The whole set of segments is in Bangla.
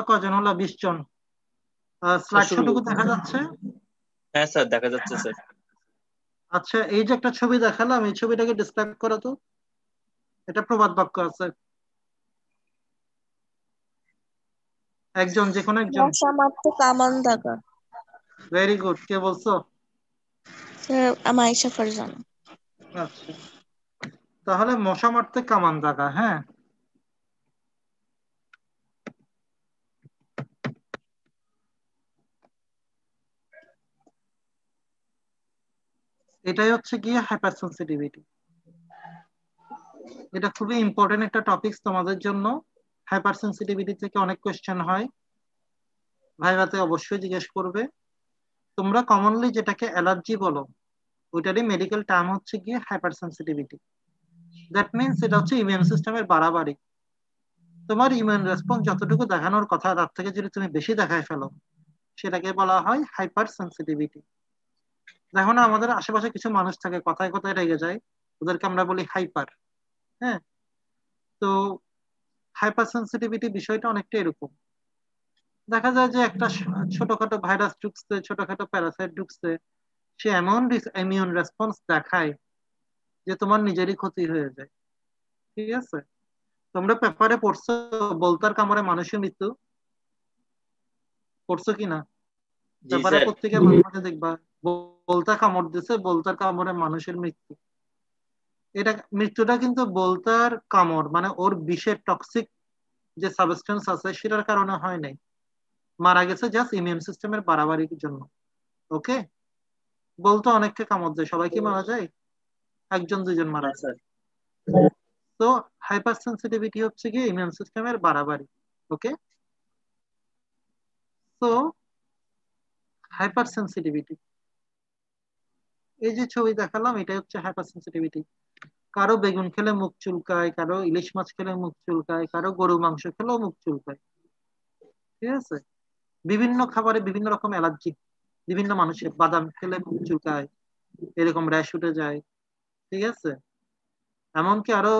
কজন হলো? 20 জন। স্লাইড শোটুকু দেখা যাচ্ছে? হ্যাঁ স্যার দেখা যাচ্ছে স্যার। আচ্ছা, এই যে একটা ছবি দেখালাম, এই ছবিটাকে ডিসক্রাইব করো তো। এটা প্রবাদ বাক্য আছে, একজন, যে কোনো একজন। মশা মারতে কামান দাগা। Very good. কে বলছো? আমার আয়েশা ফারজানা। আচ্ছা, তাহলে মশা মারতে কামান দাগা। হ্যাঁ, এটাই হচ্ছে গিয়ে হাইপার সেন্সিটিভিটি। এটা খুবই ইম্পর্টেন্ট একটা টপিক তোমাদের জন্য। হাইপার সেন্সিটিভিটি থেকে অনেক কোয়েশ্চেন হয়, ভাইভাতে অবশ্যই জিজ্ঞেস করবে। তোমরা কমনলি যেটাকে অ্যালার্জি বলো, ওইটারই মেডিকেল টার্ম হচ্ছে গিয়ে হাইপার সেন্সিটিভিটি। দ্যাট মিনস এটা হচ্ছে ইমিউন সিস্টেমের বাড়াবাড়ি। তোমার ইমিউন রেসপন্স যতটুকু দেখানোর কথা তার থেকে যদি তুমি বেশি দেখায় ফেলো, সেটাকে বলা হয় হাইপার সেন্সিটিভিটি। দেখো না, আমাদের আশেপাশে কিছু মানুষ থাকে, কথায় কথায় রেগে যায়, ওদেরকে আমরা বলি হাইপার। হ্যাঁ, তো হাইপার সেন্সিটিভিটি বিষয়টা অনেকটা এরকম। দেখা যায় যে একটা ছোটখাটো ভাইরাস ঢুকছে, ছোটখাটো প্যারাসাইট ঢুকছে, সে এমন ইমিউন রেসপন্স দেখায় যে তোমার নিজেরই ক্ষতি হয়ে যায়। ঠিক আছে, তোমরা পেপারে পড়ছো বলতার কামড়ে মানুষের মৃত্যু? পড়ছো কিনা? জি পেপারে স্যার। পত্রিকায় মাঝে মাঝে দেখবা বলতা কামড় দিছে, বলতার কামড়ে মানুষের মৃত্যু। এটা মৃত্যুটা কিন্তু বলতার কামড় মানে ওর বিষের টক্সিক যে সাবস্টেন্স আছে সেটার কারণে হয় নাই, মারা গেছে জাস্ট ইমিউন সিস্টেমের বাড়াবাড়ির জন্য। ওকে, বলতো অনেককে কামড় দেয়, সবাই কি মারা যায়? একজন দুইজন মারা হ্যাঁ যায়। স্যার। তো হাইপার সেন্সিটিভিটি হচ্ছে কি ইমিউন সিস্টেমের বাড়াবাড়ি। ওকে, তো হাইপার সেন্সিটিভিটি, এই যে ছবি দেখালাম এটা হচ্ছে হাইপার সেন্সিটিভিটি। কারো বেগুন খেলে মুখ চুলকায়, কারো ইলিশ মাছ খেলে মুখ চুলকায়, কারো গরু মাংস খেলেও মুখ চুলকায়। ঠিক আছে, বিভিন্ন খাবারে বিভিন্ন রকম অ্যালার্জি, বিভিন্ন মানুষের বাদাম খেলে মুখ চুলকায়, এরকম র্যাশ উঠে যায়। ঠিক আছে, এমনকি আরো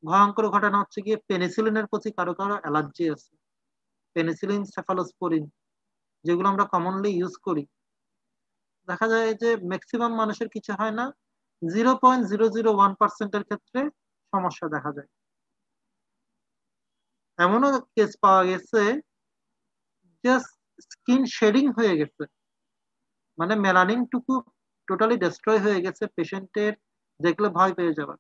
ভয়ঙ্কর ঘটনা হচ্ছে গিয়ে পেনিসিলিনের প্রতি কারো কারো অ্যালার্জি আছে। পেনিসিলিন, সেফালোস্পোরিন, যেগুলো আমরা কমনলি ইউজ করি, দেখা যায় যে ম্যাক্সিমাম মানুষের কিছু হয় না, 0.001%-এর ক্ষেত্রে সমস্যা দেখা যায়। এমনও কেস পাওয়া গেছে জাস্ট স্কিন শেডিং হয়ে গেছে, মানে মেলানিন টুকু টোটালি ডিস্ট্রয় হয়ে গেছে, পেশেন্টের দেখলে ভয় পেয়ে যাবে।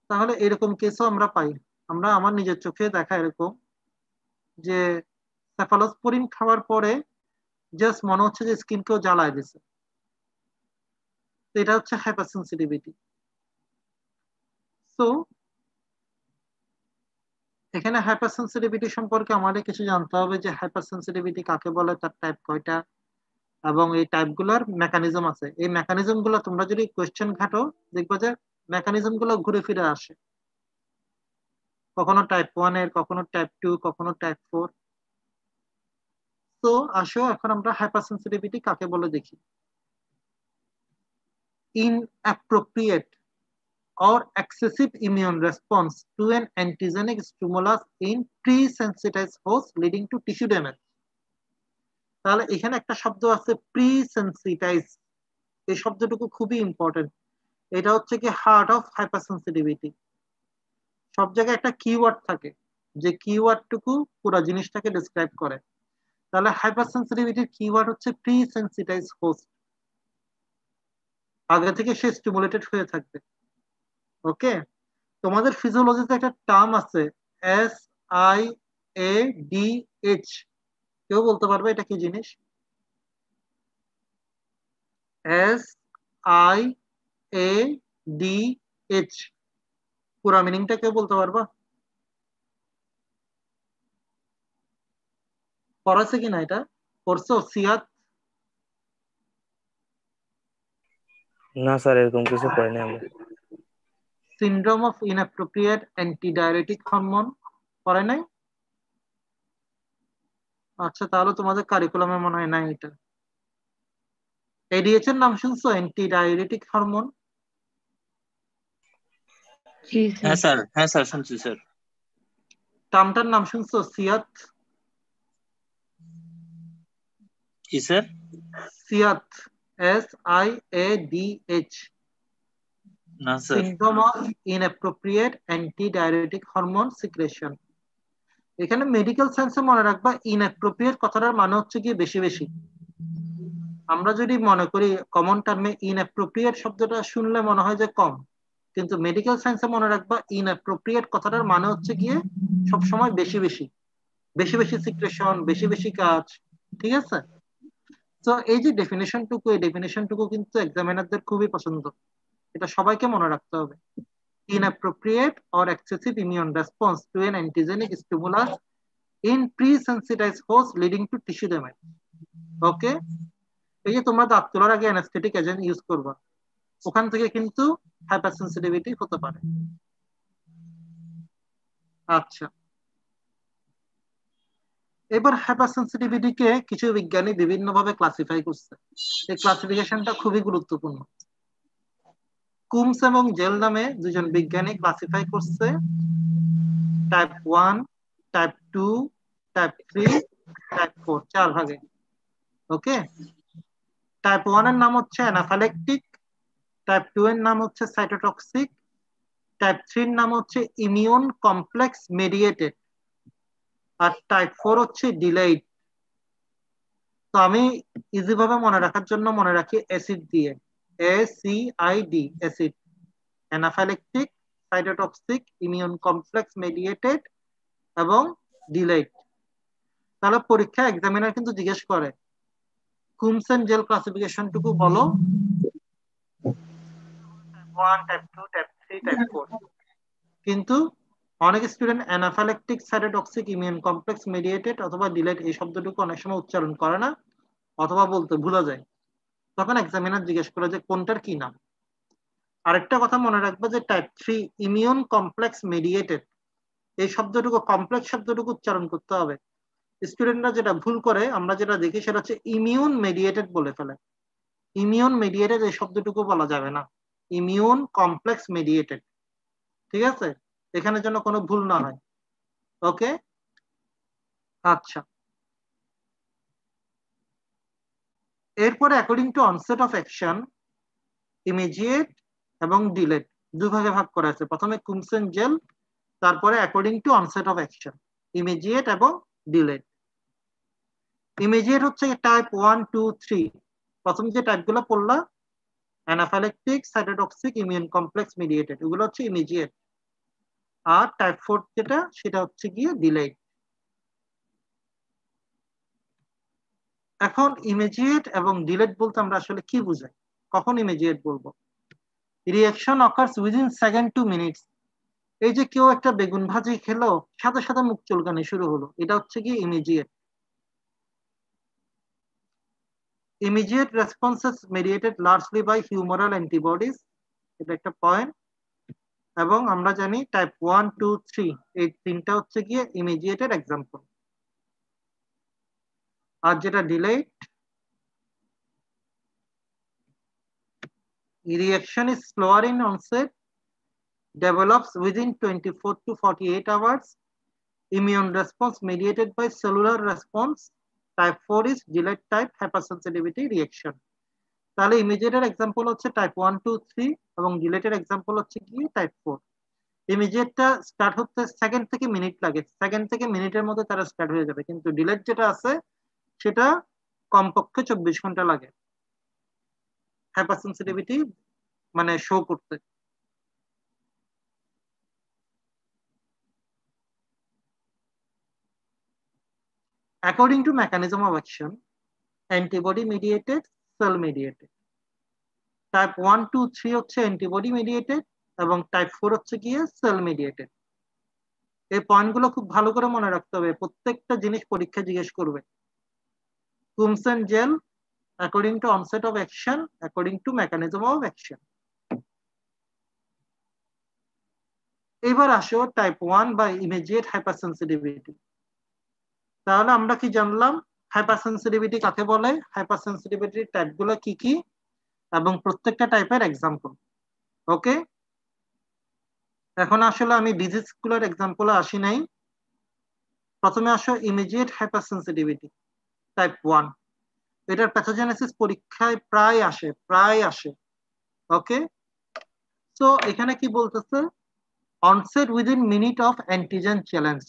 তাহলে এরকম কেসও আমরা পাই। আমার নিজের চোখে দেখা এরকম যে সেফালোস্পোরিন খাওয়ার পরে জাস্ট মনে হচ্ছে যে স্কিন কেউ জ্বালায় দিছে। তো এটা হচ্ছে হাইপার সেন্সিটিভিটি। সো এখানে হাইপার সেন্সিটিভিটি সম্পর্কে আমাদের কিছু জানতে হবে, যে হাইপার সেন্সিটিভিটি কাকে বলে, তার টাইপ কয়টা, এবং এই টাইপ গুলার মেকানিজম আছে। এই মেকানিজম গুলো তোমরা যদি কোয়েশ্চেন ঘাটো, দেখবো যে মেকানিজম গুলো ঘুরে ফিরে আসে, কখনো টাইপ 1 এর, কখনো টাইপ 2, কখনো টাইপ 4। তো আসো এখন আমরা হাইপার সেন্সিটিভিটি কাকে বলে দেখি। Inappropriate or excessive immune response to an antigenic stimulus in pre-sensitized host leading to tissue damage. তাহলে এখানে একটা শব্দ আছে প্রি-সেন্সিটাইজ, এই শব্দটুকু খুবই ইম্পর্টেন্ট। এটা হচ্ছে কি হার্ট অফ হাইপার সেন্সিটিভিটি। সব জায়গায় একটা কিওয়ার্ড থাকে, যে কিওয়ার্ডটুকু পুরো জিনিসটাকে ডিসক্রাইব করে। তাহলে হাইপার সেন্সিটিভিটির কিওয়ার্ড হচ্ছে প্রি-সেন্সিটাইজ হোস্ট, আগে থেকে সে স্টিমুলেটেড হয়ে থাকবে। ওকে, তোমাদের ফিজিওলজিতে একটা টার্ম আছে SIADH, কেউ বলতে পারবে এটা কি জিনিস? SIADH পুরো মিনিংটা কেউ বলতে পারবা? পড়াছে কিনা এটা? পড়ছো সিয়াত? না স্যার, এরকম কিছু পড়িনি আমরা। সিনড্রোম অফ ইনঅ্যাপ্রোপ্রিয়েট অ্যান্টিডায়ারেটিক হরমোন পড়ে নাই? আচ্ছা, তাহলে তোমাদের কারিকুলামে মনে হয় নাই এটা। এডিএইচ এর নাম শুনছো, অ্যান্টিডায়ারেটিক হরমোন? হ্যাঁ স্যার, হ্যাঁ স্যার শুনছি স্যার। টার্মটার নাম শুনছো? সিয়াত? কি স্যার? সিয়াত, SIADH, না sir. syndrome of inappropriate antidiuretic hormone secretion। এখানে মেডিকেল সেন্সে মনে রাখবা ইনঅ্যাপ্রোপ্রিয়েট কথাটার মানে হচ্ছে কি বেশি বেশি। আমরা যদি মনে করি কমন টার্মে ইনঅ্যাপ্রোপ্রিয়েট শব্দটা শুনলে মনে হয় যে কম, কিন্তু মেডিকেল সায়েন্সে মনে রাখবা ইনঅ্যাপ্রোপ্রিয়েট কথাটার মানে হচ্ছে গিয়ে সবসময় বেশি বেশি, বেশি বেশি সিক্রেশন, বেশি বেশি কাজ। ঠিক আছে? তো এই যে ডেফিনেশনটুকু, এই ডেফিনেশনটুকু কিন্তু এক্সামিনারদের খুবই পছন্দ, এটা সবাইকে মনে রাখতে হবে। Inappropriate or excessive immune response to an antigenic stimulus in pre-sensitized host leading to tissue damage। ওকে, এই যে তোমরা দাঁত তোলার আগে অ্যানাস্থেটিক এজেন্ট ইউজ করবা, ওখান থেকে কিন্তু হাইপারসেনসিটিভিটি হতে পারে। আচ্ছা, এবার হাইপারসেনসিটিভিটিকে কিছু বিজ্ঞানী বিভিন্নভাবে ক্লাসিফাই করছে। এই ক্লাসিফিকেশনটা খুবই গুরুত্বপূর্ণ। কুমস এবং জেল নামে দুজন বিজ্ঞানী ক্লাসিফাই করছে টাইপ 1, টাইপ 2, টাইপ 3, টাইপ 4, 4 ভাগে। ওকে, টাইপ 1 এর নাম হচ্ছে অ্যানাফাইল্যাকটিক, টাইপ 2 এর নাম হচ্ছে সাইটোটক্সিক, টাইপ 3 এর নাম হচ্ছে ইমিউন কমপ্লেক্স মেডিয়েটেড, আর টাইপ 4 হচ্ছে ডিলেইড। তো আমি ইজি ভাবে মনে রাখার জন্য মনে রাখি অ্যাসিড দিয়ে, ACID, acid. Anaphylactic, cytotoxic, immune complex mediated এবং ডিলেইড। তাহলে পরীক্ষা এক্সামিনার কিন্তু জিজ্ঞেস করে কুমস এন্ড জেল ক্লাসিফিকেশনটুকু বলো, টাইপ 1, টাইপ 2, টাইপ 3, টাইপ 4। কিন্তু অনেক student anaphylactic, cytotoxic, immune complex mediated অথবা ডিলেট এই শব্দটুকু অনেক সময় উচ্চারণ করে না অথবা বলতে ভুলে যায়। তখন এক্সামিনার জিজ্ঞেস করে যে কোনটার কি নাম। আরেকটা কথা মনে রাখবে যে টাইপ 3 ইমিউন কমপ্লেক্স মেডিয়েটেড, এই শব্দটুকু, কমপ্লেক্স শব্দটুকু উচ্চারণ করতে হবে। স্টুডেন্টরা যেটা ভুল করে, আমরা যেটা দেখি সেটা হচ্ছে ইমিউন মেডিয়েটেড বলে ফেলে। ইমিউন মেডিয়েটেড এই শব্দটুকু বলা যাবে না, ইমিউন কমপ্লেক্স মেডিয়েটেড। ঠিক আছে? এখানে যেন কোনো ভুল না হয়। ওকে, আচ্ছা। এরপরে according to onset of action, immediate এবং ডিলেট দুই ভাগে ভাগ করা আছে। প্রথমে কুমসেন জেল, তারপরে according to onset of action, immediate এবং ডিলেট। ইমিডিয়েট হচ্ছে টাইপ 1, 2, 3। প্রথম যে টাইপগুলো পড়লা, অ্যানাফাইল্যাকটিক, সাইটোটক্সিক, ইমিউন কমপ্লেক্স মেডিয়েটেড, এগুলো হচ্ছে ইমিডিয়েট। আর টাইপ 4 যেটা, সেটা হচ্ছে গিয়ে ডিলেট। এখন ইমিডিয়েট এবং ডিলেট বলতে আমরা আসলে কি বুঝাই? কখন ইমিডিয়েট বলবো? Reaction occurs within second to minutes. এই যে কেউ একটা বেগুন ভাজি খেলো, সাথে সাথে মুখ চুলকানি শুরু হলো, এটা হচ্ছে কি immediate. Immediate responses mediated largely by humoral antibodies, এটা একটা পয়েন্ট। এবং আমরা জানি টাইপ 1, 2, 3 এই তিনটা হচ্ছে গিয়ে ইমিডিয়েটের এক্সাম্পল। আর যেটা delayed, reaction is slower in onset, develops within 24 to 48 hours, immune response mediated by cellular response, type 4 is delayed type hypersensitivity reaction। তাহলে ইমিডিয়েটের এক্সাম্পল হচ্ছে টাইপ 1, 2, 3 এবং ডিলেটের এক্সাম্পল হচ্ছে কি টাইপ 4। ইমিডিয়েটটা স্টার্ট হতে সেকেন্ড থেকে মিনিট লাগে, সেকেন্ড থেকে মিনিটের মধ্যে তারা স্টার্ট হয়ে যাবে, কিন্তু ডিলেট যেটা আছে সেটা কমপক্ষে 24 ঘন্টা লাগে হাইপারসেনসিটিভিটি মানে শো করতে। According to mechanism of action, antibody mediated, cell mediated। Type 1, 2, 3 হচ্ছে অ্যান্টিবডি মেডিয়েটেড এবং টাইপ 4 হচ্ছে গিয়ে সেল মেডিয়েটেড। এই পয়েন্টগুলো খুব ভালো করে মনে রাখতে হবে, প্রত্যেকটা জিনিস পরীক্ষা জিজ্ঞেস করবে। কুমসেন jail, according to onset of action, according to mechanism of action। এবার আসো টাইপ 1 বা ইমিডিয়েট হাইপারসেনসিটিভিটি। তাহলে আমরা কি জানলাম হাইপারসেনসিটিভিটি কাকে বলে, হাইপারসেনসিটিভিটির টাইপগুলো কি কি এবং প্রত্যেকটা টাইপের এক্সাম্পল। ওকে, এখন আসলে আমি ডিজিজ গুলোর এক্সাম্পলে আসি নাই, প্রথমে আসো ইমিডিয়েট হাইপার সেন্সিটিভিটি টাইপ 1। এটার প্যাথোজেনেসিস পরীক্ষায় প্রায় আসে। ওকে, তো এখানে কি বলতেছে, onset within minute of antigen challenge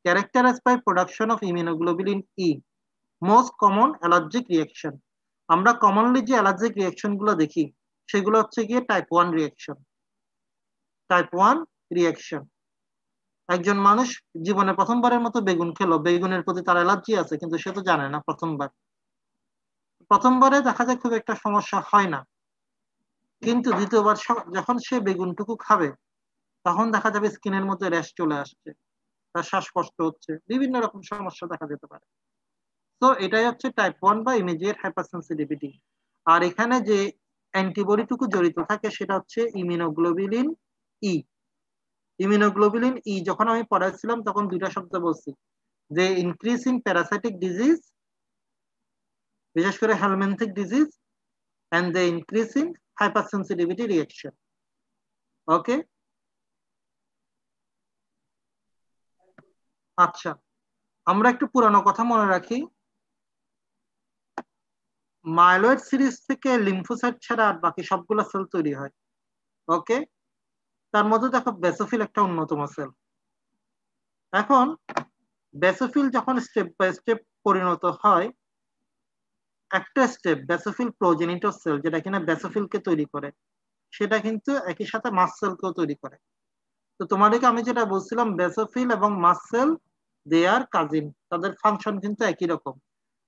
characterized by production of immunoglobulin E, most common allergic reaction। আমরা কমনলি যে অ্যালার্জিক রিয়াকশন গুলো দেখি সেগুলো হচ্ছে গিয়ে টাইপ 1 রিয়াকশন। একজন মানুষ জীবনে প্রথমবারের মতো বেগুন খেলো, বেগুনের প্রতি তার অ্যালার্জি আছে কিন্তু সে তো জানে না, প্রথমবারে দেখা যায় খুব একটা সমস্যা হয় না, কিন্তু দ্বিতীয়বার যখন সে বেগুনটুকু খাবে তখন দেখা যাবে স্কিনের মধ্যে র্যাশ চলে আসছে, তার শ্বাসকষ্ট হচ্ছে, বিভিন্ন রকম সমস্যা দেখা যেতে পারে। তো এটাই হচ্ছে টাইপ 1 বা ইমিডিয়েট হাইপারসেনসিটিভিটি। আর এখানে যে অ্যান্টিবডিটুকু জড়িত থাকে সেটা হচ্ছে ইমিউনোগ্লোবুলিন ই। ইমিউনোগ্লোবুলিন ই যখন আমি পড়াইছিলাম তখন দুইটা শব্দ বলছি, যে ইনক্রিজ ইন প্যারাসাইটিক ডিজিজ, বিশেষ করে helminthic disease, and the increase in hypersensitivity reaction. Okay, আচ্ছা আমরা একটু পুরানো কথা মনে রাখি। মাইলয়েড সিরিজ থেকে লিম্ফোসাইট ছাড়া আর বাকি সবগুলো সেল তৈরি হয়। ওকে, তার মধ্যে দেখো বেসোফিল একটা অন্যতম সেল। এখন বেসোফিল যখন স্টেপ বাই স্টেপ পরিণত হয়, একটা স্টেপ বেসোফিল প্রোজেনিটর সেল যেটা কিনা বেসোফিলকে তৈরি করে, সেটা কিন্তু একই সাথে মাস্ট সেলকেও তৈরি করে। তো তোমাদেরকে আমি যেটা বলছিলাম, বেসোফিল এবং মাস্ট সেল দে আর কাজিন, তাদের ফাংশন কিন্তু একই রকম।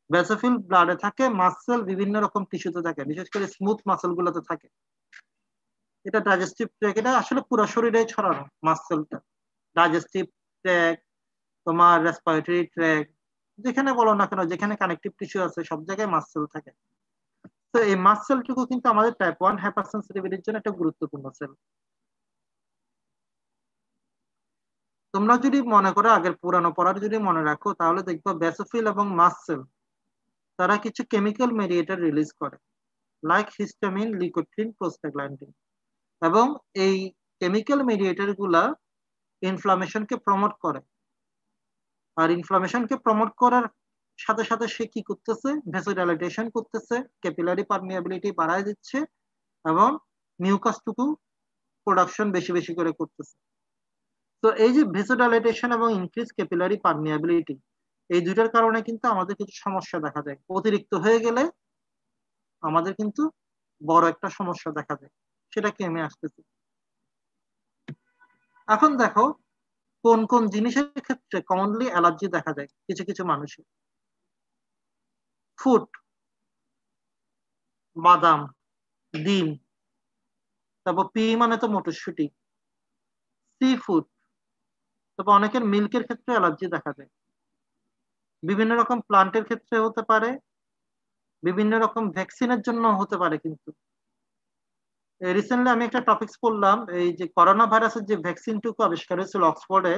বেসোফিল ব্লাডে থাকে, মাস্ট সেল বিভিন্ন রকম টিস্যুতে থাকে, বিশেষ করে স্মুথ মাসেল গুলোতে থাকে। এটা ডাইজেস্টিভ ট্র্যাক, এটা আসলে পুরো শরীরে ছড়ানো মাস্ট সেলটা। ডাইজেস্টিভ ট্র্যাক, তোমার রেসপিরেটরি ট্র্যাক, যেখানে বলো না কেন, যেখানে কানেকটিভ টিস্যু আছে সব জায়গায় মাস্ট সেল থাকে। তো এই মাস্ট সেলটুকু কিন্তু আমাদের টাইপ 1 হাইপারসেনসিটিভিটির জন্য একটা গুরুত্বপূর্ণ সেল। তোমরা যদি মনে করো আগের পুরানো পড়ার যদি মনে রাখো, তাহলে দেখবো বেসোফিল এবং মাস্ট সেল তারা কিছু কেমিক্যাল মেডিয়েটর রিলিজ করে, লাইক হিস্টামিন, লিকোট্রিন, প্রোস্টাগ্ল্যান্ডিন। এবং এই কেমিক্যাল মেডিয়েটর গুলা ইনফ্লামেশনকে প্রমোট করে। আর ইনফ্লামেশনকে প্রমোট করার সাথে সাথে সে কি করতেছে, ভেসোডাইলেটেশন করতেছে, ক্যাপিলারি পারমিয়াবিলিটি বাড়ায় দিচ্ছে এবং মিউকাসটুকু প্রোডাকশন বেশি বেশি করে করতেছে। তো এই যে ভেসোডাইলেটেশন এবং ইনক্রিজ ক্যাপিলারি পারমিয়াবিলিটি, এই দুইটার কারণে কিন্তু আমাদের কিছু সমস্যা দেখা যায়। অতিরিক্ত হয়ে গেলে আমাদের কিন্তু বড় একটা সমস্যা দেখা যায়, সেটা কি আমি আসতেছি। এখন দেখো কোন কোন জিনিসের ক্ষেত্রে কমনলি অ্যালার্জি দেখা যায় কিছু কিছু মানুষের। ফুড, বাদাম, ডিম, তারপর পি মানে তো মটরশুঁটি, সি ফুড, তারপর অনেকের মিল্কের ক্ষেত্রে অ্যালার্জি দেখা যায়। বিভিন্ন রকম প্লান্টের ক্ষেত্রে হতে পারে, বিভিন্ন রকম ভ্যাকসিনের জন্য হতে পারে। কিন্তু রিসেন্টলি আমি একটা টপিকস পড়লাম, এই যে করোনা ভাইরাসের যে ভ্যাকসিনটুকু আবিষ্কার হয়েছিল অক্সফোর্ডে,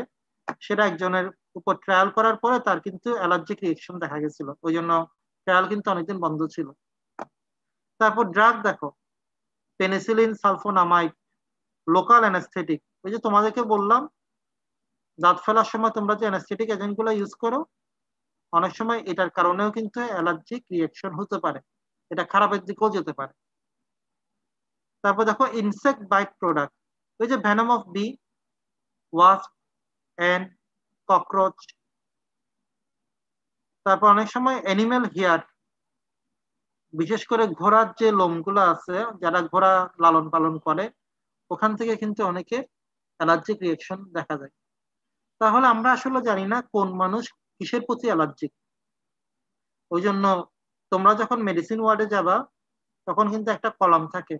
সেটা একজনের উপর ট্রায়াল করার পরে তার কিন্তু অ্যালার্জিক রিয়েকশন দেখা গেছিল, ওই জন্য ট্রায়াল কিন্তু অনেকদিন বন্ধ ছিল। তারপর ড্রাগ দেখো, পেনিসিলিন, সালফোনামাইড, লোকাল অ্যানেস্থেটিক। ওই যে তোমাদেরকে বললাম দাঁত ফেলার সময় তোমরা যে অ্যানেস্থেটিক এজেন্ট গুলো ইউজ করো, অনেক সময় এটার কারণেও কিন্তু অ্যালার্জিক রিয়েকশন হতে পারে, এটা খারাপের দিকেও যেতে পারে। তারপর দেখো ইনসেক্ট বাইট প্রোডাক্ট, ওই যে venom of bee, wasp, and, cockroach. তারপর অনেক সময় অ্যানিমেল হেয়ার, বিশেষ করে ঘোড়ার যে লোমগুলো আছে, যারা ঘোড়া লালন পালন করে, ওখান থেকে কিন্তু অনেকে অ্যালার্জিক রিয়েকশন দেখা যায়। তাহলে আমরা আসলে জানি না কোন মানুষ কিসের প্রতি অ্যালার্জিক। ওই জন্য তোমরা যখন মেডিসিন ওয়ার্ডে যাবা তখন কিন্তু একটা কলাম থাকে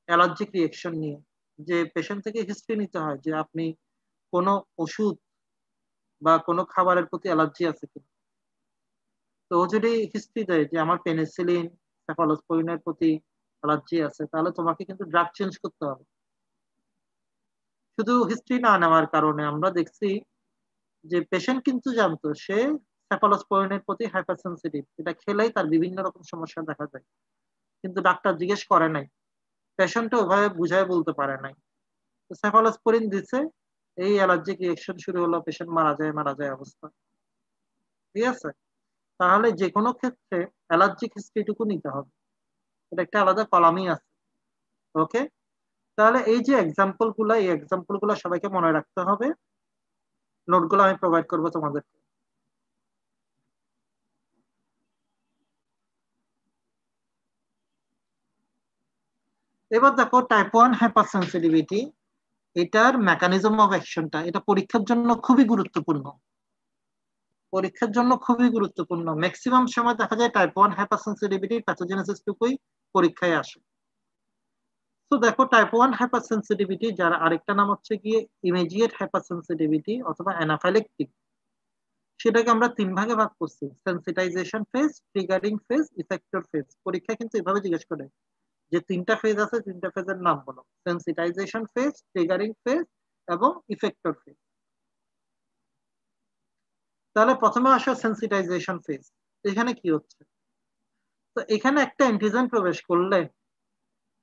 অ্যালার্জিক রিয়েকশন নিয়ে, যে পেশেন্ট থেকে হিস্ট্রি নিতে হয় যে আপনি কোনো ওষুধ বা কোনো খাবারের প্রতি অ্যালার্জি আছে কিনা। তো ও যদি হিস্ট্রি দেয় যে আমার পেনিসিলিন, সেফালোস্পোরিনের প্রতি অ্যালার্জি আছে, তাহলে তোমাকে কিন্তু ড্রাগ চেঞ্জ করতে হবে। শুধু হিস্ট্রি না নেওয়ার কারণে আমরা দেখছি যে পেশেন্ট কিন্তু জানতো সে সেফালোস্পোরিনের প্রতি হাইপার সেন্সিটিভ, এটা খেলেই তার বিভিন্ন রকম সমস্যা দেখা যায়, কিন্তু ডাক্তার জিজ্ঞেস করে নাই, পেশেন্টও ওভাবে বুঝায় বলতে পারে নাই। সেফালোস্পোরিন দিচ্ছে, এই অ্যালার্জিক রিয়েকশন শুরু হলো, পেশেন্ট মারা যায় অবস্থা। ঠিক আছে? তাহলে যে কোনো ক্ষেত্রে অ্যালার্জিক হিস্ট্রিটুকু নিতে হবে, এটা একটা আলাদা কলামই আছে। ওকে, তাহলে এই যে এক্সাম্পল গুলা, এই এক্সাম্পল গুলা সবাইকে মনে রাখতে হবে। নোটগুলো আমি প্রোভাইড করবো তোমাদেরকে। এবার দেখো টাইপ 1 হাইপার সেন্সিটিভিটি, এটার মেকানিজম অফ অ্যাকশনটা, এটা পরীক্ষার জন্য খুবই গুরুত্বপূর্ণ। পরীক্ষার জন্য খুবই গুরুত্বপূর্ণ। ম্যাক্সিমাম সময় দেখা যায় টাইপ 1 হাইপার সেন্সিটিভিটি প্যাথোজেনেসিস টুকুই পরীক্ষায় আসে। তো দেখো টাইপ 1 হাইপার সেন্সিটিভিটি, যার আরেকটা নাম হচ্ছে গিয়ে ইমিডিয়েট হাইপার সেন্সিটিভিটি অথবা অ্যানাফাইলেকটিক, সেটাকে আমরা 3 ভাগে ভাগ করছি: sensitisation phase, triggering phase, effector phase. পরীক্ষা কিন্তু এভাবে জিজ্ঞেস করে যে 3টা ফেজ আছে, 3টা ফেজের নাম বলো: সেন্সিটাইজেশন ফেজ, ট্রিগারিং ফেজ এবং ইফেক্টর ফেজ। তাহলে প্রথমে আসো সেন্সিটাইজেশন ফেজ। এখানে কি হচ্ছে? তো এখানে একটা অ্যান্টিজেন প্রবেশ করলে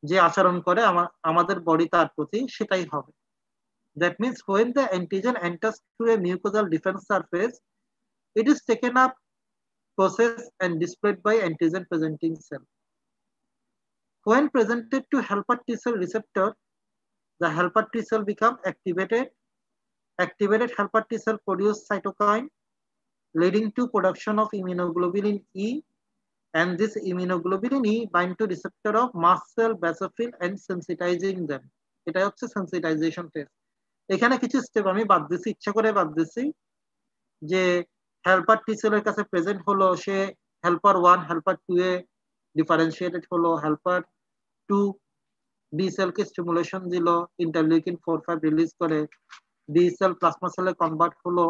যে আচরণ করে আমাদের বডি তার প্রতি, সেটাই হবে। That means when the antigen enters through a mucosal defense surface, it is taken up, processed and displayed by antigen presenting cell. When presented to helper T cell receptor, the helper T cell become activated. Activated helper T cell produce cytokine, leading to production of immunoglobulin E, and this immunoglobulin E bind to receptor of mast cell, basophil and sensitizing them. এটা হচ্ছে sensitization phase. এখানে কিছু স্টেপ আমি বাদ দিছি, ইচ্ছা করে বাদ দিছি। যে হেল্পার টি সেলের কাছে প্রেজেন্ট হলো, সে হেল্পার 1 হেল্পার 2 এ ডিফারেন্সিয়েটেড হলো, হেল্পার 2 বি সেলকে স্টিমুলেশন দিল, ইন্টারলিউকিন 4-5 রিলিজ করে, বি সেল প্লাজমা সেলে কনভার্ট হলো,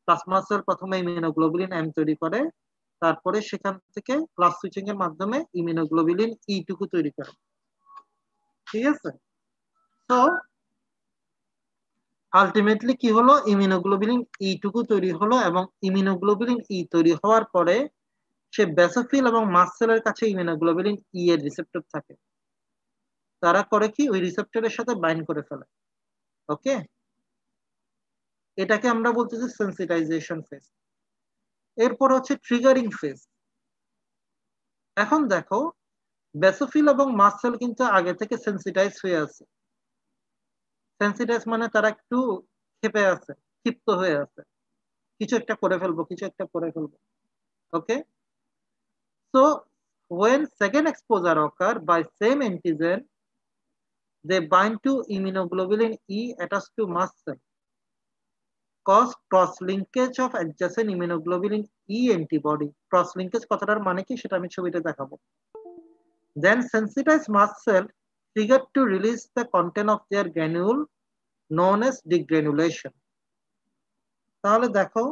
প্লাজমা সেল প্রথমে ইমিউনোগ্লোবুলিন এম তৈরি করে, তারপরে সেখান থেকে ক্লাস সুইচিং এর মাধ্যমে ইমিউনোগ্লোবুলিন ই টুকু তৈরি করে। ঠিক আছে? তো আলটিমেটলি কি হলো? ইমিউনোগ্লোবুলিন ই টুকু তৈরি হলো, এবং ইমিউনোগ্লোবুলিন ই তৈরি হওয়ার পরে সে বেসোফিল এবং মাস্ট সেলের কাছে ইমিউনোগ্লোবুলিন ই এর রিসেপ্টর থাকে, তারা করে কি ওই রিসেপ্টরের সাথে বাইন্ড করে ফেলে। ওকে, এটাকে আমরা বলতেছি সেন্সিটাইজেশন ফেজ। এরপর হচ্ছে ট্রিগারিং ফেজ। এখন দেখো বেসোফিল এবং মাস্ট সেল কিন্তু আগে থেকে সেন্সিটাইজ হয়ে আছে। সেন্সিটাইজ মানে তারা একটু ক্ষেপে আছে, ক্ষিপ্ত হয়ে আছে, কিছু একটা করে ফেলবো, কিছু একটা করে ফেলবো। ওকে, so when second exposure occur by same antigen, they bind to immunoglobulin E attached to mast cell, cause cross linkage of adjacent immunoglobulin E antibody. Cross linkage কথাটার মানে কি সেটা আমি ছবিতে দেখাবো। Then sensitized mast cell triggered to release the content of their granule known as degranulation. তাহলে দেখো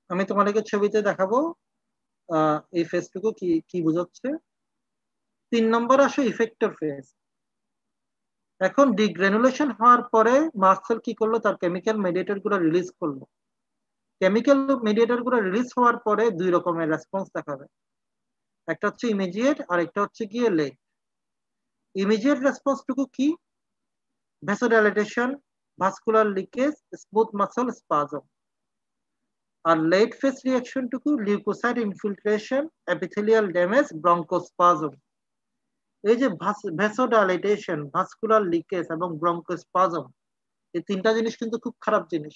আমি তোমাদেরকে ছবিতে দেখাবো এই ফেজটুকু কি কি বোঝাচ্ছে। 3 নম্বর আসো ইফেক্টর ফেজ। এখন ডিগ্রানুলেশন হওয়ার পরে মাস্ট সেল কি করলো? তার কেমিক্যাল মেডিয়েটর গুলো রিলিজ করলো। কেমিক্যাল মেডিয়েটর গুলো রিলিজ হওয়ার পরে 2 রকমের রেসপন্স দেখাবে, একটা হচ্ছে ইমিডিয়েট আর একটা হচ্ছে গিয়ে লেট। ইমিডিয়েট রেসপন্সটুকু কি? Vasodilatation, vascular leakage, smooth muscle spasm. আর লেট ফেজ রিঅ্যাকশনটুকু leucocyte infiltration, epithelial damage, bronchospasm. এই যে ভ্যাসোডাইলেটেশন, ভাস্কুলার লিকেজ এবং ব্রঙ্কোস্পাজম, এই 3টা জিনিস কিন্তু খুব খারাপ জিনিস।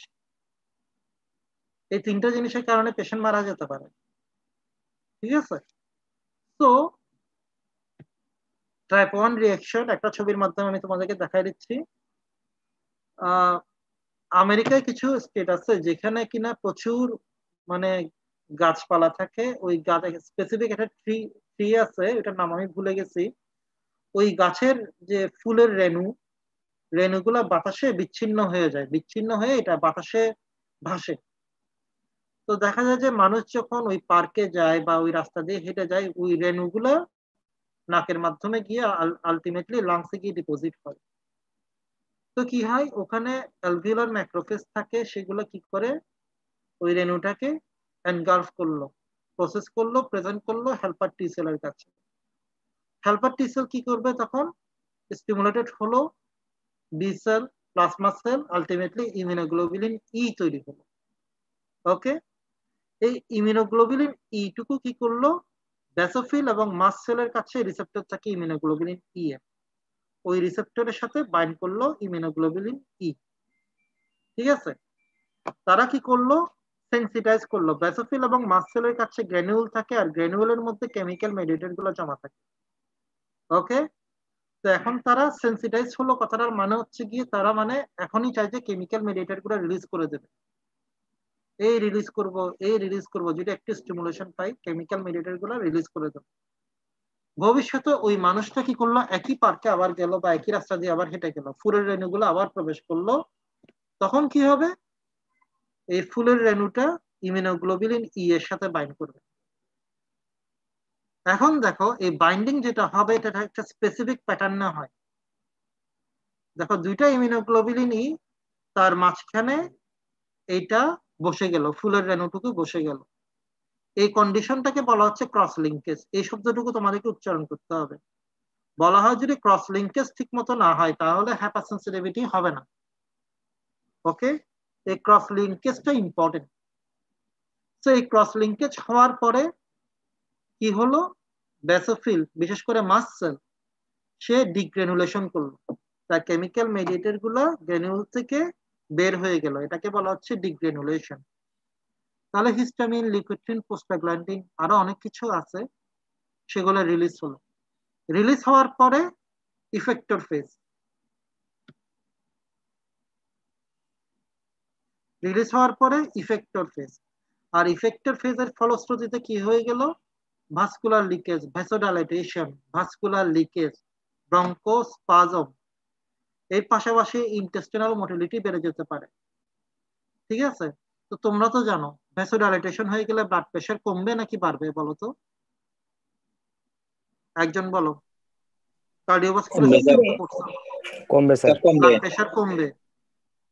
এই 3টা জিনিসের কারণে পেশেন্ট মারা যেতে পারে। ঠিক আছে? তো টাইপ 1 রিঅ্যাকশন একটা ছবির মাধ্যমে আমি তোমাদেরকে দেখাই দিচ্ছি। আমেরিকায় কিছু স্টেট আছে যেখানে কিনা প্রচুর মানে গাছপালা থাকে, ওই গাছ স্পেসিফিক একটা ট্রি আছে, এটার নাম আমি ভুলে গেছি। ওই গাছের যে ফুলের রেণুগুলা বাতাসে বিচ্ছিন্ন হয়ে যায়, বিচ্ছিন্ন হয়ে এটা বাতাসে ভাসে। তো দেখা যায় যে মানুষ যখন ওই পার্কে যায় বা ওই রাস্তা দিয়ে হেঁটে যায়, ওই রেণুগুলা নাকের মাধ্যমে গিয়ে আলটিমেটলি লাংসে গিয়ে ডিপোজিট হয়। তো কি হয়, ওখানে অ্যালভিওলার ম্যাক্রোফেজ থাকে, সেগুলো কি করে ওই রেণুটাকে এনগালফ করলো, প্রসেস করলো, প্রেজেন্ট করলো হেল্পার টি সেলের কাছে। হেল্পার টি সেল কি করবে? তখন স্টিমুলেটেড হলো B cell, plasma cell, ultimately immunoglobulin E তৈরি হলো। ওকে, এই ইমিউনোগ্লোবুলিন ই টুকু কি করলো, বেসোফিল এবং মাস্ট সেলের কাছে রিসেপ্টর থাকে ইমিউনোগ্লোবুলিন ই এর, ওই রিসেপ্টরের সাথে বাইন্ড করলো ইমিউনোগ্লোবুলিন ই। ঠিক আছে, তারা কি করলো, সেন্সিটাইজ করলো। বেসোফিল এবং মাস্ট সেলের কাছে গ্র্যানুল থাকে, আর গ্র্যানুলের মধ্যে কেমিক্যাল মেডিয়েটর গুলো জমা থাকে। ওকে, তো এখন তারা সেন্সিটাইজ হলো, কথাটার মানে হচ্ছে গিয়ে তারা মানে এখনই চাই যে কেমিক্যাল মেডিয়েটর গুলো রিলিজ করে দেবে, এই রিলিজ করব, এই রিলিজ করব, যদি একটু স্টিমুলেশন পাই কেমিক্যাল মেডিয়েটর গুলো রিলিজ করে দেবে। ভবিষ্যতে ওই মানুষটা কি করলো, একই পার্কে আবার গেল বা একই রাস্তা দিয়ে আবার হেঁটে গেল, ফুলের রেণুগুলো আবার প্রবেশ করলো, তখন কি হবে, এই ফুলের রেণুটা ইমিউনোগ্লোবুলিন ই এর সাথে বাইন্ড করবে। এখন দেখো এই বাইন্ডিং যেটা হবে এটা একটা স্পেসিফিক প্যাটার্নে হয়। দেখো দুইটা ইমিউনোগ্লোবুলিন ই, তার মাঝখানে এইটা বসে গেল, ফুলের রেণুটুকু বসে গেল, এই কন্ডিশনটাকে বলা হচ্ছে ক্রস লিঙ্কেজ। এই শব্দটুকু তোমাদেরকে উচ্চারণ করতে হবে। বলা হয় যদি ক্রস লিঙ্কেজ ঠিক মতো না হয় তাহলে হাইপারসেনসিটিভিটি হবে না। ওকে, এই ক্রস লিঙ্কেজটা ইম্পর্টেন্ট। তো এই ক্রস লিঙ্কেজ হওয়ার পরে কি হলো, বেসোফিল বিশেষ করে মাস্ট সেল সে ডিগ্রেনুলেশন করলো, তার কেমিক্যাল মেডিয়েটর গুলো গ্রেনুল থেকে বের হয়ে গেল, এটাকে বলা হচ্ছে ডিগ্রেনুলেশন। তাহলে হিস্টামিন, লিউকোট্রিন, প্রোস্টাগ্ল্যান্ডিন আরো অনেক কিছু আছে, সেগুলো রিলিজ হলো। রিলিজ হওয়ার পরে ইফেক্টর ফেজ, রিলিজ হওয়ার পরে ইফেক্টর ফেজ, আর ইফেক্টর ফেজের ফলশ্রুতিতে কি হয়ে গেল, vascular leakage, ভ্যাসোডাইলেটেশন, vascular leakage, bronchospasm, এর পাশাপাশি ইন্টেস্টিনাল মোটিলিটি বেড়ে যেতে পারে। ঠিক আছে, তো তোমরা তো জানো ভ্যাসোডাইলেটেশন হয়ে গেলে ব্লাড প্রেশার কমবে নাকি বাড়বে বলো তো, একজন বলো। কার্ডিওভাস্কুলার কমবে সিস্টেম তো পড়ছো, কমবে স্যার। কমবে ব্লাড প্রেশার কমবে।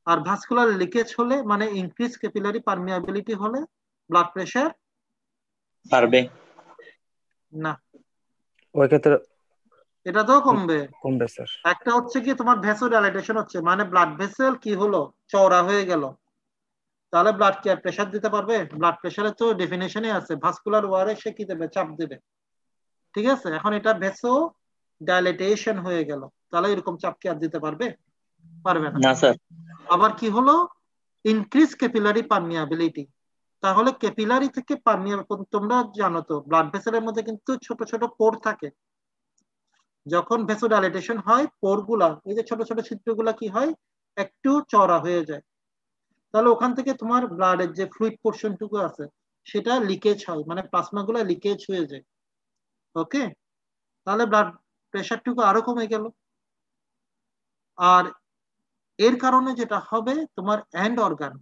আর ভাস্কুলার লিকেজ হলে মানে ইনক্রিজ ক্যাপিলারি পারমিয়াবিলিটি হলে ব্লাড প্রেশার পারবে না, ওই ক্ষেত্রে এটা তো কমবে। কমবে স্যার। একটা হচ্ছে কি তোমার ভ্যাসোডাইলেটেশন হচ্ছে মানে ব্লাড ভেসেল কি হলো, চওড়া হয়ে গেল, তাহলে ব্লাড কি আর প্রেশার দিতে পারবে? ব্লাড প্রেশারে তো ডেফিনেশনে আছে ভাস্কুলার ওয়ারে সে কি দেবে, চাপ দেবে। ঠিক আছে, এখন এটা ভেসো ডাইলেটেশন হয়ে গেল, তাহলে এরকম চাপ কি আর দিতে পারবে? পারবে না। না স্যার। আবার কি হলো, ইনক্রিজ ক্যাপিলারি পারমিয়াবিলিটি, তাহলে ক্যাপিলারি থেকে পারমিয়াবিলিটি, তোমরা জানো তো ব্লাড ভেসেলের মধ্যে কিন্তু ছোট ছোট পোর থাকে, যখন ভেসোডাইলেটেশন হয় পোর গুলা, এই যে ছোট ছোট ছিদ্রগুলা কি হয়, একটু চওড়া হয়ে যায়, তাহলে ওখান থেকে তোমার ব্লাডের যে ফ্লুইড পোর্শনটুকু আছে সেটা লিকেজ হয়, মানে প্লাজমা গুলা লিকেজ হয়ে যায়। ওকে, তাহলে ব্লাড প্রেশারটুকু আরো কমে গেল। আর এর কারণে যেটা হবে তোমার এন্ড অর্গান,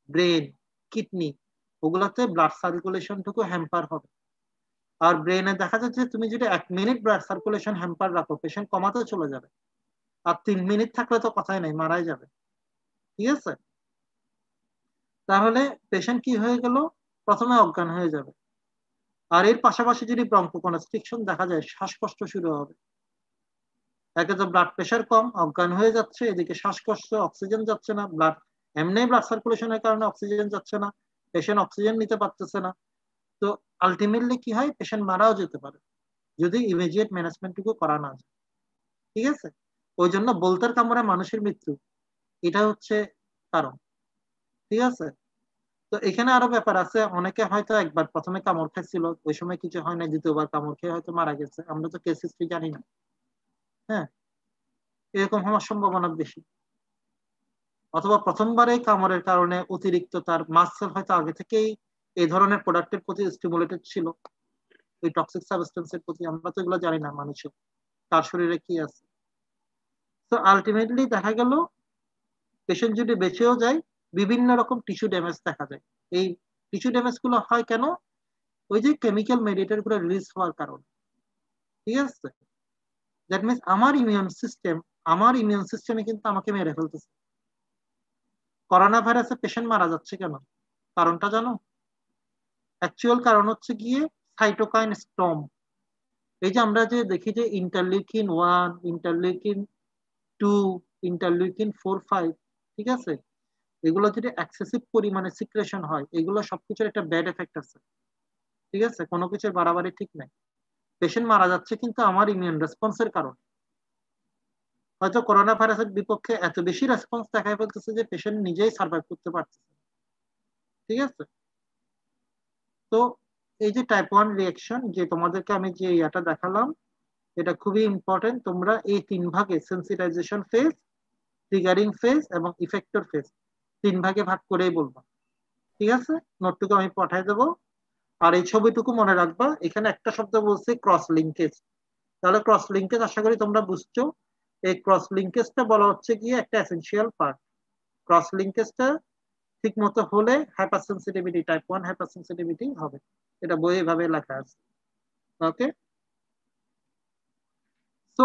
ব্রেন, কিডনি, ওগুলাতে ব্লাড সার্কুলেশনটুকু হ্যাম্পার হবে। আর ব্রেনে দেখা যাচ্ছে তুমি যদি 1 মিনিট ব্লাড সার্কুলেশন হ্যাম্পার রাখো পেশেন্ট কমাতে চলে যাবে, আর 3 মিনিট থাকলে তো কথাই নাই, মারাই যাবে। ঠিক আছে, তাহলে পেশেন্ট কি হয়ে গেল, প্রথমে অজ্ঞান হয়ে যাবে। আর এর পাশাপাশি যদি ব্রঙ্কোকনস্ট্রিকশন দেখা যায়, শ্বাসকষ্ট শুরু হবে। একে তো ব্লাড প্রেশার কম, অজ্ঞান হয়ে যাচ্ছে, এদিকে শ্বাসকষ্ট, অক্সিজেন যাচ্ছে না, ব্লাড এমনি ব্লাড সার্কুলেশনের কারণে অক্সিজেন যাচ্ছে না, পেশেন্ট অক্সিজেন নিতে পারতেছে না। তো আলটিমেটলি কি হয়, পেশেন্ট মারাও যেতে পারে যদি ইমিডিয়েট ম্যানেজমেন্টটুকু করা না যায়। ঠিক আছে, ওই জন্য বলতার কামড়ে মানুষের মৃত্যু, এটা হচ্ছে কারণ। ঠিক আছে, তো এখানে আরো ব্যাপার আছে, অনেকে হয়তো একবার প্রথমে কামড় খেয়েছিল, ওই সময় কিছু হয় না, দ্বিতীয়বার কামড় খেয়ে হয়তো মারা গেছে, আমরা তো কেস হিস্ট্রি জানি না। হ্যাঁ, এরকম হওয়ার সম্ভাবনা বেশি। অথবা প্রথমবারে কামড়ের কারণে অতিরিক্ত তার মাসল হয়তো আগে থেকেই এই ধরনের প্রোডাক্টের প্রতি স্টিমুলেটেড ছিল, ওই টক্সিক সাবস্টেন্সের প্রতি, আমরা তো এগুলো জানি না মানুষের তার শরীরে কি আছে। তো আলটিমেটলি দেখা গেল পেশেন্ট যদি বেঁচেও যায়, বিভিন্ন রকম টিস্যু ড্যামেজ দেখা যায়। এই টিস্যু ড্যামেজ গুলো হয় কেন, ওই যে কেমিক্যাল মেডিয়েটর গুলো রিলিজ হওয়ার কারণে। ঠিক আছে, দ্যাট মিনস আমার ইমিউন সিস্টেমে কিন্তু আমাকে মেরে ফেলতেছে। করোনা ভাইরাসে পেশেন্ট মারা যাচ্ছে কেন, কারণটা জানো? অ্যাকচুয়াল কারণ হচ্ছে গিয়ে সাইটোকাইন স্টর্ম। এই যে আমরা যে দেখি যে ইন্টারলিউকিন 1, ইন্টারলিউকিন 2, ইন্টারলিউকিন 4, 5, ঠিক আছে, এগুলো যদি এক্সেসিভ পরিমাণে সিক্রেশন হয়, এগুলো সবকিছুর একটা ব্যাড এফেক্ট আছে। ঠিক আছে, কোনো কিছুর বাড়াবাড়ি ঠিক নাই। পেশেন্ট মারা যাচ্ছে কিন্তু আমার ইমিউন রেসপন্সের কারণে। হয়তো করোনা ভাইরাসের বিপক্ষে এত বেশি রেসপন্স দেখায় ফেলতেছে যে পেশেন্ট নিজেই সার্ভাইভ করতে পারতেছে। ঠিক আছে, তো এই যে টাইপ 1 রিঅ্যাকশন, যে তোমাদেরকে আমি যে ইয়াটা দেখালাম, এটা খুবই ইম্পর্টেন্ট। তোমরা এই 3 ভাগে, সেন্সিটাইজেশন ফেজ, ট্রিগারিং ফেজ এবং ইফেক্টর ফেজ, 3 ভাগে ভাগ করেই বলবো। ঠিক আছে, নোটটুকু আমি পাঠিয়ে দেবো। আর এই ছবিটুকু মনে রাখবা, এখানে একটা শব্দ বলছে ক্রস লিঙ্কেজ। তাহলে ক্রস লিঙ্কেজ আশা করি তোমরা বুঝছো। এই ক্রস লিঙ্কেজটা বলা হচ্ছে গিয়ে একটা এসেনশিয়াল পার্ট। ক্রস লিঙ্কেজটা ঠিক মতো হলে hyper sensitivity, type 1 hyper sensitivity হবে। এটা বইয়ে এভাবে লেখা আছে। ওকে, তো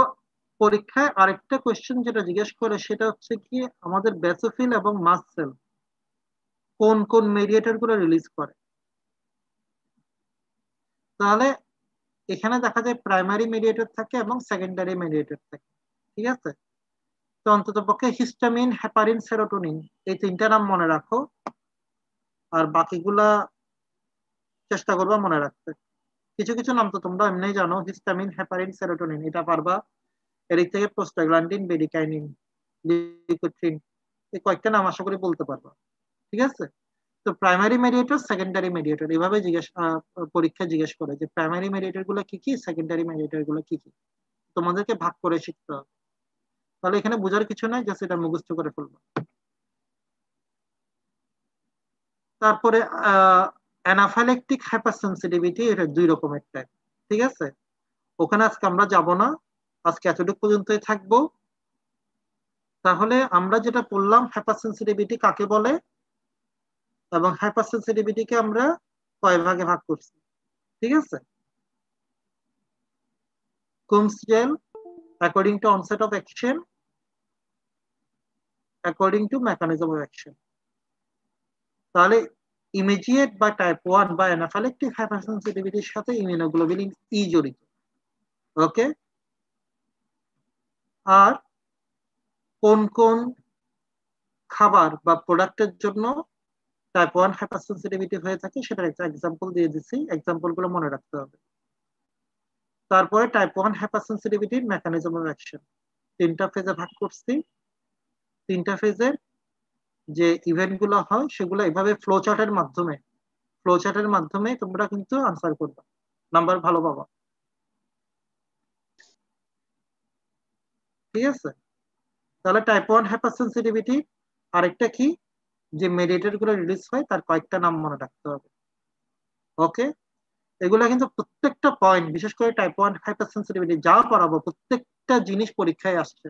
পরীক্ষায় আরেকটা কোয়েশ্চেন যেটা জিজ্ঞেস করে সেটা হচ্ছে কি, আমাদের বেসোফিল এবং মাস্ট সেল কোন কোন মেডিয়েটর গুলো রিলিজ করে। তাহলে এখানে দেখা যায় প্রাইমারি মেডিয়েটর থাকে এবং সেকেন্ডারি মেডিয়েটর থাকে। ঠিক আছে, তো অন্তত পক্ষে হিস্টামিন, হেপারিন, সেরোটোনিন, এই 3টা নাম মনে রাখো, আর বাকিগুলা চেষ্টা করবা মনে রাখতে। কিছু কিছু নাম তো তোমরা এমনি জানো, হিস্টামিন, হেপারিন, সেরোটোনিন, এটা পারবা। এদিক থেকে প্রোস্টাগ্ল্যান্ডিন, বেডিকাইনিন, লিউকোট্রিন, এই কয়েকটা নাম আশা করি বলতে পারবা। ঠিক আছে, তো প্রাইমারি মেডিয়েটর, সেকেন্ডারি মেডিয়েটর, এভাবে পরীক্ষা জিজ্ঞেস করে যে প্রাইমারি মেডিয়েটর গুলো কি কি, সেকেন্ডারি মেডিয়েটর গুলো কি কি, তোমাদেরকে ভাগ করে শিখতে হবে। তাহলে এখানে বোঝার কিছু নাই, জাস্ট এটা মুখস্থ করে ফেলবো। তারপরে অ্যানাফাইল্যাকটিক হাইপারসেনসিটিভিটি, এটা 2 রকমের টাইপ। ঠিক আছে, ওখানে আজকে আমরা যাব না, আজকে এতটুকু পর্যন্তই থাকবো। তাহলে আমরা যেটা পড়লাম, হাইপারসেনসিটিভিটি কাকে বলে এবং হাইপারসেনসিটিভিটিকে আমরা কয় ভাগে ভাগ করছি। ঠিক আছে, Coombs-jail, according to onset of action, according to mechanism of action। তাহলে ইমিডিয়েট বা টাইপ 1 বা অ্যানাফাইল্যাকটিক হাইপারসেনসিটিভিটির সাথে ইমিউনোগ্লোবুলিন ই জড়িত। ওকে, আর কোন কোন খাবার বা প্রোডাক্টের জন্য টাইপ 1 হাইপারসেনসিটিভিটি হয়ে থাকে সেটার একটা এক্সাম্পল দিয়ে দিচ্ছি, এক্সাম্পল গুলো মনে রাখতে হবে। তারপরে টাইপ 1 হাইপারসেনসিটিভিটির মেকানিজম অফ অ্যাকশন 3টা ফেজে ভাগ করছি। 3টা ফেজের যে ইভেন্ট গুলো হয় সেগুলো এভাবে ফ্লো চার্টের মাধ্যমে তোমরা কিন্তু আনসার করবে, নাম্বার ভালো পাবা। ঠিক আছে, তাহলে টাইপ 1 হাইপারসেনসিটিভিটি আরেকটা কি, যে মেডিয়েটর গুলো রিলিজ হয় তার কয়েকটা নাম মনে রাখতে হবে। ওকে, এগুলা কিন্তু প্রত্যেকটা পয়েন্ট, বিশেষ করে টাইপ 1 হাইপারসেনসিটিভিটি যা পড়াবো প্রত্যেকটা জিনিস পরীক্ষায় আসছে।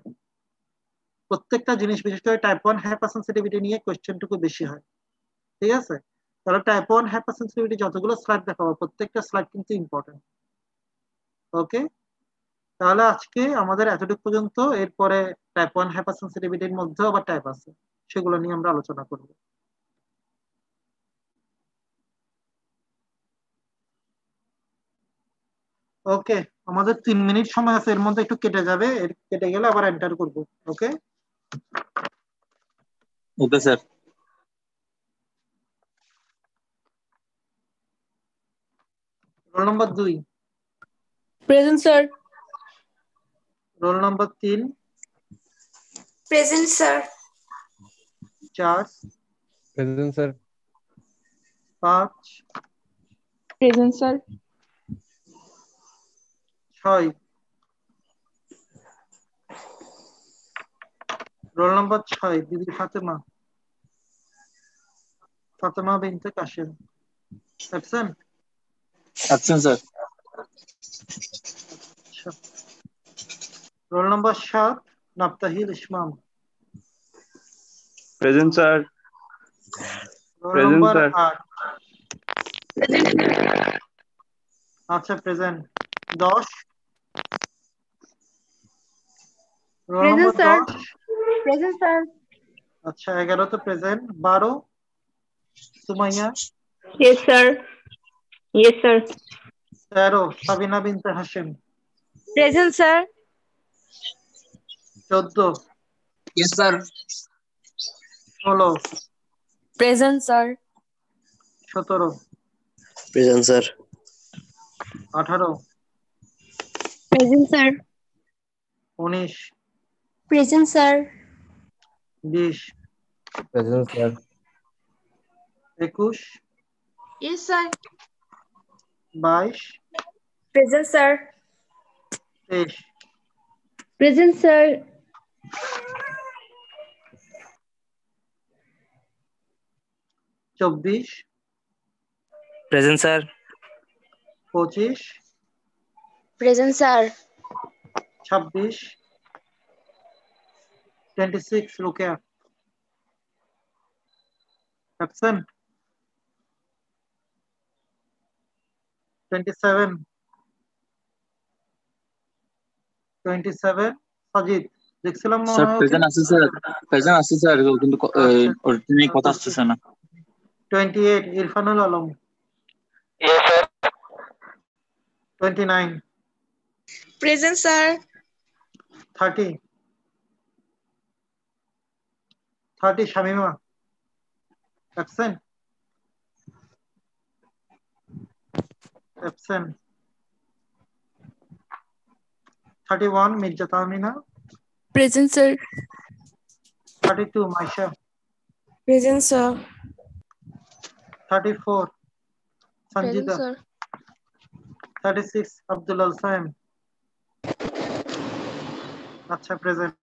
প্রত্যেকটা জিনিস, বিশেষ করে টাইপ 1 হাইপারসেনসিটিভিটি নিয়ে কোয়েশ্চেনটুকু বেশি হয়। ঠিক আছে, তাহলে টাইপ 1 হাইপারসেনসিটিভিটি যতগুলো স্লাইড দেখাবো প্রত্যেকটা স্লাইড কিন্তু ইম্পর্টেন্ট। ওকে, তাহলে আজকে আমাদের এতটুকু পর্যন্ত। এরপরে টাইপ 1 হাইপারসেনসিটিভিটির মধ্যে আবার টাইপ আছে, সেগুলো নিয়ে আমরা আলোচনা করব। ওকে, আমাদের 3 মিনিট সময় আছে, এর মধ্যে একটু কেটে যাবে, কেটে গেলে আবার এন্টার করব। Okay, okay sir. Roll number 2, Present, sir. Roll number 3, Present, sir. 4, Present, sir. 5, Present, sir. 6, roll number 6, দিদি Fatema Binte Kashem, absent. Absent sir. Roll number 7, Naftahil Ismam. Present sir. Roll Present, number sir. 8, আচ্ছা present. 10, roll number Present, sir. 10, Present, sir. আচ্ছা 11 তো present. 12, Sumaiya. Yes, sir. Yes, sir. 13, Sabina Binte Hashem. Present, sir. 14, yes sir. 16, Present, sir. 17, Present, sir. 18, Present, sir. 19, Present, sir. 20, Present, sir. 21, Yes, sir. 22, Present, sir. 23, Present, sir. 24, Present, sir. 25, Present, sir. 26, 26, Rukia. Absent. 27, 27, Sajid. দেখছিলাম মনে স্যার হয় ওকে। প্রেজেন্ট আছে স্যার, প্রেজেন্ট আছে স্যার, কিন্তু আচ্ছা, ওর নিয়ে কথা আসতেছে না। 28, Irfanul Alam. 29, Present, sir. 30, 30, Shamima. Absent. Absent. 31, Mirza Tahmina. Present, sir. 32, Maisha. Present, sir. 34, Present, Sanjida. sir. 36, Abdul আলসাইম। আচ্ছা, প্রেজেন্ট।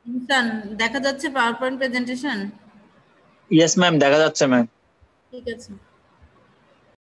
ইনসান দেখা যাচ্ছে power point presentation? Yes ma'am, দেখা যাচ্ছে ম্যাম। ঠিক আছে।